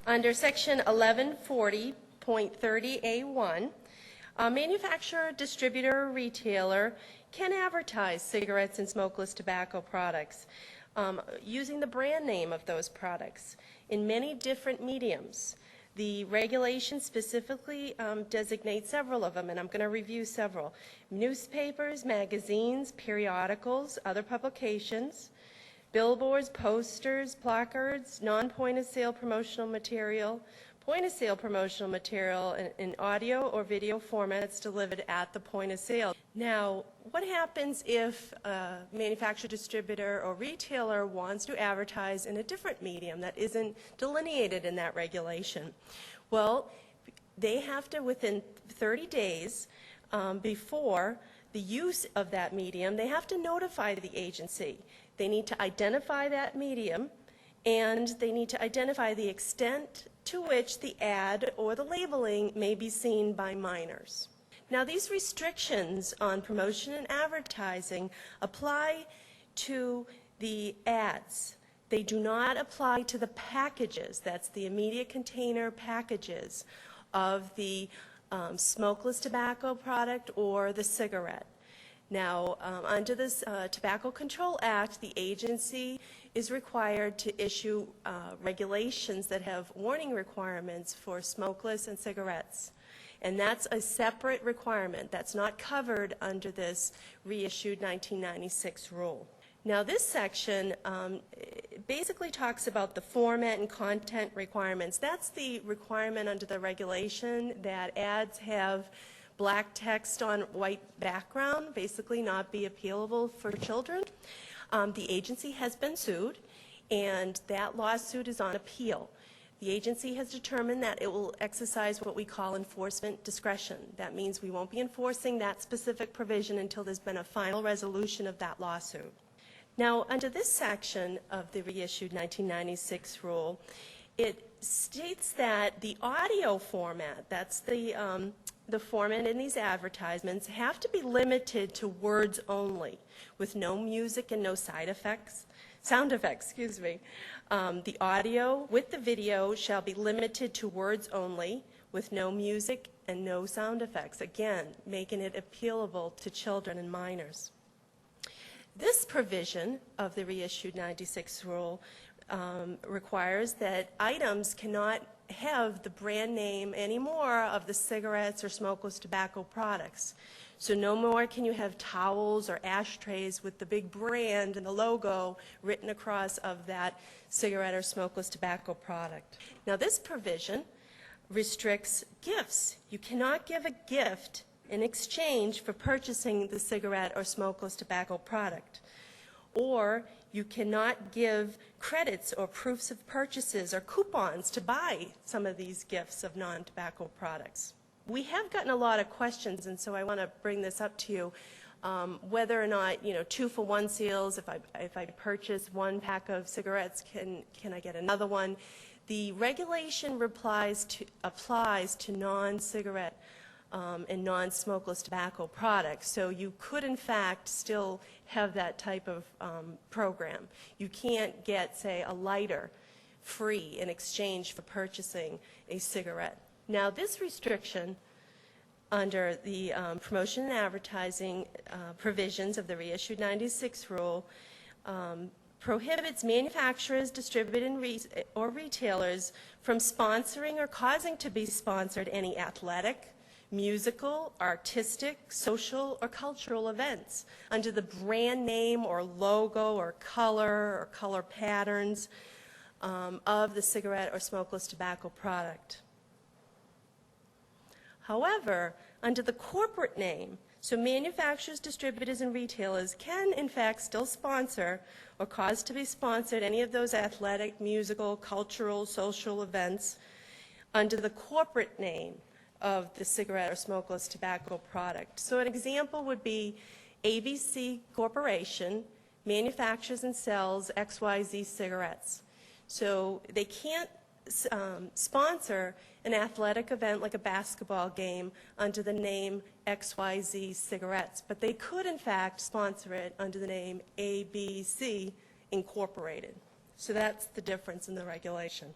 Under Section 1140.30A1, a manufacturer, distributor, or retailer can advertise cigarettes and smokeless tobacco products using the brand name of those products in many different mediums. The regulation specifically designates several of them, and I'm going to review several. Newspapers, magazines, periodicals, other publications, billboards, posters, placards, non-point-of-sale promotional material, point-of-sale promotional material in audio or video formats delivered at the point of sale. Now, what happens if a manufacturer, distributor, or retailer wants to advertise in a different medium that isn't delineated in that regulation? Well, they have to, within 30 days before the use of that medium, they have to notify the agency. They need to identify that medium, and they need to identify the extent to which the ad or the labeling may be seen by minors. Now, these restrictions on promotion and advertising apply to the ads. They do not apply to the packages. That's the immediate container packages of the smokeless tobacco product or the cigarette. Now, under this Tobacco Control Act, the agency is required to issue regulations that have warning requirements for smokeless and cigarettes. And that's a separate requirement. That's not covered under this reissued 1996 rule. Now, this section basically talks about the format and content requirements. That's the requirement under the regulation that ads have black text on white background, basically not be appealable for children. The agency has been sued, and that lawsuit is on appeal. The agency has determined that it will exercise what we call enforcement discretion. That means we won't be enforcing that specific provision until there's been a final resolution of that lawsuit. Now, under this section of the reissued 1996 rule, it states that the audio format, that's the format in these advertisements, have to be limited to words only, with no music and no sound effects. The audio with the video shall be limited to words only, with no music and no sound effects, again, making it appealable to children and minors. This provision of the reissued 96 rule requires that items cannot have the brand name anymore of the cigarettes or smokeless tobacco products. So no more can you have towels or ashtrays with the big brand and the logo written across of that cigarette or smokeless tobacco product. Now, this provision restricts gifts. You cannot give a gift in exchange for purchasing the cigarette or smokeless tobacco product. Or you cannot give credits or proofs of purchases or coupons to buy some of these gifts of non-tobacco products. We have gotten a lot of questions, and so I want to bring this up to you, whether or not, 2-for-1 sales, if I purchase one pack of cigarettes, can I get another one? The regulation applies to non-cigarette and non-smokeless tobacco products. So you could, in fact, still have that type of program. You can't get, say, a lighter free in exchange for purchasing a cigarette. Now, this restriction under the promotion and advertising provisions of the reissued 96 rule prohibits manufacturers, distributors, or retailers from sponsoring or causing to be sponsored any athletic, musical, artistic, social, or cultural events under the brand name or logo or color patterns of the cigarette or smokeless tobacco product. However, under the corporate name, so manufacturers, distributors, and retailers can, in fact, still sponsor or cause to be sponsored any of those athletic, musical, cultural, social events under the corporate name of the cigarette or smokeless tobacco product. So an example would be ABC Corporation manufactures and sells XYZ cigarettes. So they can't sponsor an athletic event like a basketball game under the name XYZ cigarettes, but they could, in fact, sponsor it under the name ABC Incorporated. So that's the difference in the regulation.